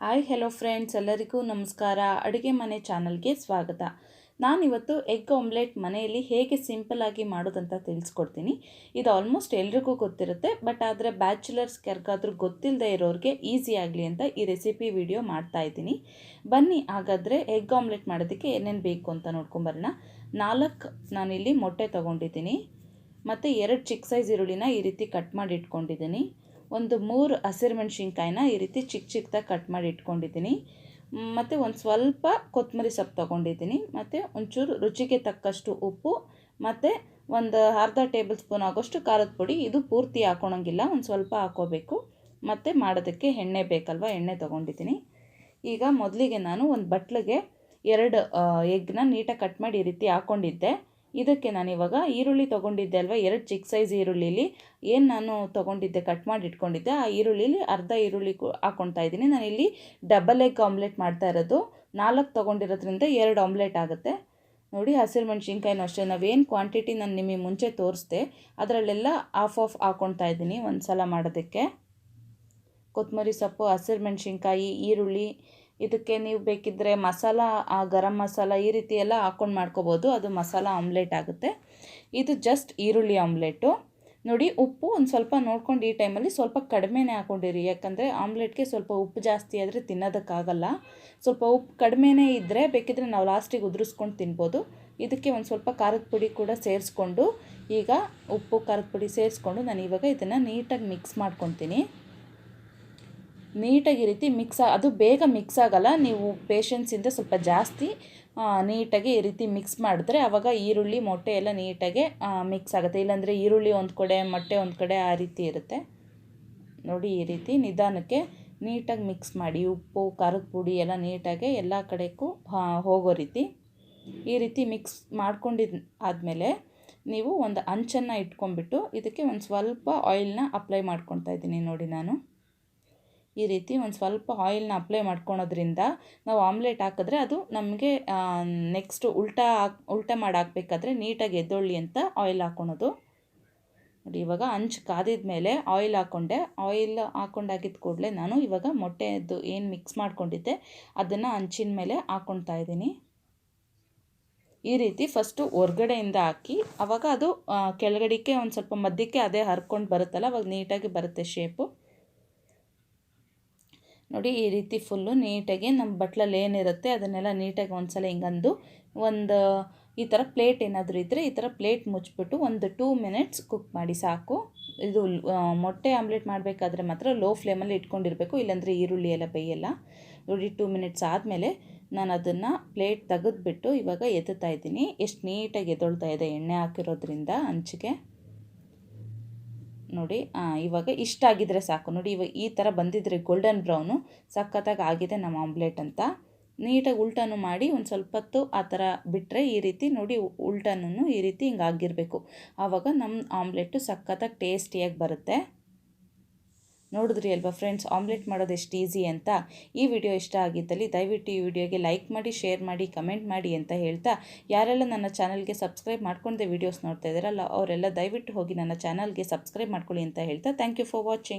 Hi hello friends, ಎಲ್ಲರಿಗೂ ನಮಸ್ಕಾರ. ಅಡುಗೆ ಮನೆ ಚಾನಲ್ಗೆ ಸ್ವಾಗತ. ನಾನಿವತ್ತು ಎಗ್ ಆಮ್ಲೆಟ್ ಮನೆಯಲ್ಲಿ ಹೇಗೆ ಸಿಂಪಲ್ಲಾಗಿ ಮಾಡೋದಂತ ತಿಳಿಸ್ಕೊಡ್ತೀನಿ. ಇದು ಆಲ್ಮೋಸ್ಟ್ ಎಲ್ರಿಗೂ ಗೊತ್ತಿರುತ್ತೆ, ಬಟ್ ಆದರೆ ಬ್ಯಾಚುಲರ್ಸ್ಗೆ ಯಾರಿಗಾದ್ರೂ ಗೊತ್ತಿಲ್ಲದೆ ಇರೋರಿಗೆ ಈಸಿ ಆಗಲಿ ಅಂತ ಈ ರೆಸಿಪಿ ವಿಡಿಯೋ ಮಾಡ್ತಾ ಇದ್ದೀನಿ. ಬನ್ನಿ ಹಾಗಾದರೆ ಎಗ್ ಆಮ್ಲೆಟ್ ಮಾಡೋದಕ್ಕೆ ಏನೇನು ಬೇಕು ಅಂತ ನೋಡ್ಕೊಂಬರೋಣ. 4 ನಾನಿಲ್ಲಿ ಮೊಟ್ಟೆ ತೊಗೊಂಡಿದ್ದೀನಿ, ಮತ್ತು 2 ಚಿಕ್ಕ ಸೈಜ್ ಈರುಳ್ಳಿನ ಈ ರೀತಿ ಕಟ್ ಮಾಡಿ ಇಟ್ಕೊಂಡಿದ್ದೀನಿ. ಒಂದು 3 ಹಸಿರು ಮೆಣಸಿನ್ಕಾಯಿನ ಈ ರೀತಿ ಚಿಕ್ಕ ಚಿಕ್ಕದಾಗಿ ಕಟ್ ಮಾಡಿ ಇಟ್ಕೊಂಡಿದ್ದೀನಿ. ಮತ್ತು ಒಂದು ಸ್ವಲ್ಪ ಕೊತ್ತಂಬರಿ ಸೊಪ್ಪು ತೊಗೊಂಡಿದ್ದೀನಿ. ಮತ್ತು ಒಂಚೂರು ರುಚಿಗೆ ತಕ್ಕಷ್ಟು ಉಪ್ಪು, ಮತ್ತು ಒಂದು ಅರ್ಧ ಟೇಬಲ್ ಸ್ಪೂನ್ ಆಗೋಷ್ಟು ಖಾರದ ಪುಡಿ. ಇದು ಪೂರ್ತಿ ಹಾಕೊಳಂಗಿಲ್ಲ, ಒಂದು ಸ್ವಲ್ಪ ಹಾಕೋಬೇಕು. ಮತ್ತು ಮಾಡೋದಕ್ಕೆ ಎಣ್ಣೆ ಬೇಕಲ್ವ, ಎಣ್ಣೆ ತೊಗೊಂಡಿದ್ದೀನಿ. ಈಗ ಮೊದಲಿಗೆ ನಾನು ಒಂದು ಬಟ್ಲಿಗೆ 2 ಎಗ್ನ ನೀಟಾಗಿ ಕಟ್ ಮಾಡಿ ಈ ರೀತಿ ಹಾಕ್ಕೊಂಡಿದ್ದೆ. ಇದಕ್ಕೆ ನಾನಿವಾಗ ಈರುಳ್ಳಿ ತೊಗೊಂಡಿದ್ದೆ ಅಲ್ವ, 2 ಚಿಕ್ಕ ಸೈಜ್ ಈರುಳ್ಳಿಲಿ ಏನು ನಾನು ತೊಗೊಂಡಿದ್ದೆ ಕಟ್ ಮಾಡಿ ಇಟ್ಕೊಂಡಿದ್ದೆ, ಆ ಈರುಳ್ಳಿಲಿ ಅರ್ಧ ಈರುಳ್ಳಿ ಹಾಕ್ಕೊಳ್ತಾ ಇದ್ದೀನಿ. ನಾನಿಲ್ಲಿ ಡಬಲ್ ಎಗ್ ಆಮ್ಲೆಟ್ ಮಾಡ್ತಾ ಇರೋದು. 4 ತೊಗೊಂಡಿರೋದ್ರಿಂದ 2 ಆಮ್ಲೆಟ್ ಆಗುತ್ತೆ. ನೋಡಿ, ಹಸಿರು ಮೆಣಸಿನ್ಕಾಯಿನೂ ಅಷ್ಟೇ ನಾವೇನು ಕ್ವಾಂಟಿಟಿ ನಾನು ನಿಮಗೆ ಮುಂಚೆ ತೋರಿಸ್ದೆ ಅದರಲ್ಲೆಲ್ಲ ಆಫ್ ಹಾಕ್ಕೊಳ್ತಾ ಇದ್ದೀನಿ ಒಂದು ಸಲ ಮಾಡೋದಕ್ಕೆ. ಕೊತ್ತಂಬರಿ ಸೊಪ್ಪು, ಹಸಿರು ಮೆಣಸಿನ್ಕಾಯಿ, ಈರುಳ್ಳಿ. ಇದಕ್ಕೆ ನೀವು ಬೇಕಿದ್ದರೆ ಮಸಾಲ, ಗರಂ ಮಸಾಲ ಈ ರೀತಿ ಎಲ್ಲ ಹಾಕ್ಕೊಂಡು ಮಾಡ್ಕೋಬೋದು, ಅದು ಮಸಾಲ ಆಮ್ಲೆಟ್ ಆಗುತ್ತೆ. ಇದು ಜಸ್ಟ್ ಈರುಳ್ಳಿ ಆಮ್ಲೆಟು. ನೋಡಿ, ಉಪ್ಪು ಒಂದು ಸ್ವಲ್ಪ ನೋಡ್ಕೊಂಡು ಈ ಟೈಮಲ್ಲಿ ಸ್ವಲ್ಪ ಕಡಿಮೆನೇ ಹಾಕ್ಕೊಂಡಿರಿ, ಯಾಕಂದರೆ ಆಮ್ಲೆಟ್ಗೆ ಸ್ವಲ್ಪ ಉಪ್ಪು ಜಾಸ್ತಿ ಆದರೆ ತಿನ್ನೋದಕ್ಕಾಗಲ್ಲ. ಸ್ವಲ್ಪ ಉಪ್ಪು ಕಡಿಮೆನೇ ಇದ್ದರೆ ಬೇಕಿದ್ದರೆ ನಾವು ಲಾಸ್ಟಿಗೆ ಉದುರಿಸ್ಕೊಂಡು ತಿನ್ಬೋದು. ಇದಕ್ಕೆ ಒಂದು ಸ್ವಲ್ಪ ಖಾರದ ಪುಡಿ ಕೂಡ ಸೇರಿಸ್ಕೊಂಡು, ಈಗ ಉಪ್ಪು ಖಾರದ ಪುಡಿ ಸೇರಿಸ್ಕೊಂಡು ನಾನು ಇವಾಗ ಇದನ್ನು ನೀಟಾಗಿ ಮಿಕ್ಸ್ ಮಾಡ್ಕೊತೀನಿ. ನೀಟಾಗಿ ಈ ರೀತಿ ಅದು ಬೇಗ ಮಿಕ್ಸ್ ಆಗೋಲ್ಲ, ನೀವು ಪೇಷನ್ಸಿಂದ ಸ್ವಲ್ಪ ಜಾಸ್ತಿ ನೀಟಾಗಿ ಈ ರೀತಿ ಮಿಕ್ಸ್ ಮಾಡಿದ್ರೆ ಆವಾಗ ಈರುಳ್ಳಿ ಮೊಟ್ಟೆ ಎಲ್ಲ ನೀಟಾಗಿ ಮಿಕ್ಸ್ ಆಗುತ್ತೆ. ಇಲ್ಲಾಂದರೆ ಈರುಳ್ಳಿ ಒಂದು ಕಡೆ ಮೊಟ್ಟೆ ಒಂದು ಕಡೆ ಆ ರೀತಿ ಇರುತ್ತೆ. ನೋಡಿ, ಈ ರೀತಿ ನಿಧಾನಕ್ಕೆ ನೀಟಾಗಿ ಮಿಕ್ಸ್ ಮಾಡಿ, ಉಪ್ಪು ಖಾರದ ಪುಡಿ ಎಲ್ಲ ನೀಟಾಗಿ ಎಲ್ಲ ಕಡೆಗೂ ಹೋಗೋ ರೀತಿ ಈ ರೀತಿ ಮಿಕ್ಸ್ ಮಾಡ್ಕೊಂಡಿದ್ದು ಆದಮೇಲೆ ನೀವು ಒಂದು ಹಂಚನ್ನು ಇಟ್ಕೊಂಡ್ಬಿಟ್ಟು ಇದಕ್ಕೆ ಒಂದು ಸ್ವಲ್ಪ ಆಯಿಲ್ನ ಅಪ್ಲೈ ಮಾಡ್ಕೊತಾ ಇದ್ದೀನಿ. ನೋಡಿ, ನಾನು ಈ ರೀತಿ ಒಂದು ಸ್ವಲ್ಪ ಆಯಿಲ್ನ ಅಪ್ಲೈ ಮಾಡ್ಕೊಳೋದ್ರಿಂದ ನಾವು ಆಮ್ಲೆಟ್ ಹಾಕಿದ್ರೆ ಅದು ನಮಗೆ ನೆಕ್ಸ್ಟ್ ಉಲ್ಟಾ ಮಾಡಿ ಹಾಕಬೇಕಾದ್ರೆ ನೀಟಾಗಿ ಎದ್ದೊಳ್ಳಿ ಅಂತ ಆಯಿಲ್ ಹಾಕ್ಕೊಳೋದು. ನೋಡಿ, ಇವಾಗ ಹಂಚು ಕಾದಿದ ಮೇಲೆ ಆಯಿಲ್ ಹಾಕ್ಕೊಂಡೆ. ಆಯಿಲ್ ಹಾಕ್ಕೊಂಡಾಗಿದ್ದ ಕೂಡಲೇ ನಾನು ಇವಾಗ ಮೊಟ್ಟೆದು ಏನು ಮಿಕ್ಸ್ ಮಾಡ್ಕೊಂಡಿದ್ದೆ ಅದನ್ನು ಹಂಚಿನ ಮೇಲೆ ಹಾಕ್ಕೊಳ್ತಾ ಇದ್ದೀನಿ. ಈ ರೀತಿ ಫಸ್ಟು ಹೊರ್ಗಡೆಯಿಂದ ಹಾಕಿ ಆವಾಗ ಅದು ಕೆಳಗಡೆಗೆ ಒಂದು ಸ್ವಲ್ಪ ಮಧ್ಯಕ್ಕೆ ಅದೇ ಹರ್ಕೊಂಡು ಬರುತ್ತಲ್ಲ, ಅವಾಗ ನೀಟಾಗಿ ಬರುತ್ತೆ ಶೇಪು. ನೋಡಿ, ಈ ರೀತಿ ಫುಲ್ಲು ನೀಟಾಗಿ ನಮ್ಮ ಬಟ್ಲಲ್ಲಿ ಏನಿರುತ್ತೆ ಅದನ್ನೆಲ್ಲ ನೀಟಾಗಿ ಒಂದು ಸಲ ಹಿಂಗಂದು ಒಂದು ಈ ಥರ ಪ್ಲೇಟ್ ಏನಾದರೂ ಇದ್ದರೆ ಈ ಥರ ಪ್ಲೇಟ್ ಮುಚ್ಚಿಬಿಟ್ಟು ಒಂದು 2 ಮಿನಿಟ್ಸ್ ಕುಕ್ ಮಾಡಿ ಸಾಕು. ಇದು ಮೊಟ್ಟೆ ಆಮ್ಲೆಟ್ ಮಾಡಬೇಕಾದ್ರೆ ಮಾತ್ರ ಲೋ ಫ್ಲೇಮಲ್ಲಿ ಇಟ್ಕೊಂಡಿರಬೇಕು, ಇಲ್ಲಾಂದರೆ ಈರುಳ್ಳಿ ಎಲ್ಲ ಬೇಯಲ್ಲ. ನೋಡಿ, 2 ಮಿನಿಟ್ಸ್ ಆದಮೇಲೆ ನಾನು ಅದನ್ನು ಪ್ಲೇಟ್ ತೆಗೆದುಬಿಟ್ಟು ಇವಾಗ ಎತ್ತುತ್ತಾ ಇದ್ದೀನಿ. ಎಷ್ಟು ನೀಟಾಗಿ ಎದ್ದೊಳ್ತಾ ಇದೆ ಎಣ್ಣೆ ಹಾಕಿರೋದ್ರಿಂದ ಹಂಚಿಗೆ. ನೋಡಿ, ಇವಾಗ ಇಷ್ಟ ಆಗಿದ್ರೆ ಸಾಕು. ನೋಡಿ, ಇವಾಗ ಈ ಥರ ಬಂದಿದ್ರೆ ಗೋಲ್ಡನ್ ಬ್ರೌನು ಸಖತ್ತಾಗಿ ಆಗಿದೆ ನಮ್ಮ ಆಮ್ಲೆಟ್ ಅಂತ. ನೀಟಾಗಿ ಉಲ್ಟನೂ ಮಾಡಿ ಒಂದು ಸ್ವಲ್ಪ ಹೊತ್ತು ಆ ಥರ ಬಿಟ್ಟರೆ ಈ ರೀತಿ ನೋಡಿ, ಉಲ್ಟನೂ ಈ ರೀತಿ ಹಿಂಗೆ ಆಗಿರಬೇಕು. ಆವಾಗ ನಮ್ಮ ಆಮ್ಲೆಟ್ಟು ಸಖತ್ತಾಗಿ ಟೇಸ್ಟಿಯಾಗಿ ಬರುತ್ತೆ. ನೋಡಿದ್ರಿ ಅಲ್ವಾ ಫ್ರೆಂಡ್ಸ್, ಆಮ್ಲೆಟ್ ಮಾಡೋದು ಎಷ್ಟು ಈಸಿ ಅಂತ. ಈ ವಿಡಿಯೋ ಇಷ್ಟ ಆಗಿದ್ದಲ್ಲಿ ದಯವಿಟ್ಟು ಈ ವಿಡಿಯೋಗೆ ಲೈಕ್ ಮಾಡಿ, ಶೇರ್ ಮಾಡಿ, ಕಮೆಂಟ್ ಮಾಡಿ ಅಂತ ಹೇಳ್ತಾ, ಯಾರೆಲ್ಲ ನನ್ನ ಚಾನಲ್ಗೆ ಸಬ್ಸ್ಕ್ರೈಬ್ ಮಾಡ್ಕೊಂಡೆ ವೀಡಿಯೋಸ್ ನೋಡ್ತಾ ಇದ್ದಾರಲ್ಲ ಅವರೆಲ್ಲ ದಯವಿಟ್ಟು ಹೋಗಿ ನನ್ನ ಚಾನಲ್ಗೆ ಸಬ್ಸ್ಕ್ರೈಬ್ ಮಾಡ್ಕೊಳ್ಳಿ ಅಂತ ಹೇಳ್ತಾ, ಥ್ಯಾಂಕ್ ಯು ಫಾರ್ ವಾಚಿಂಗ್.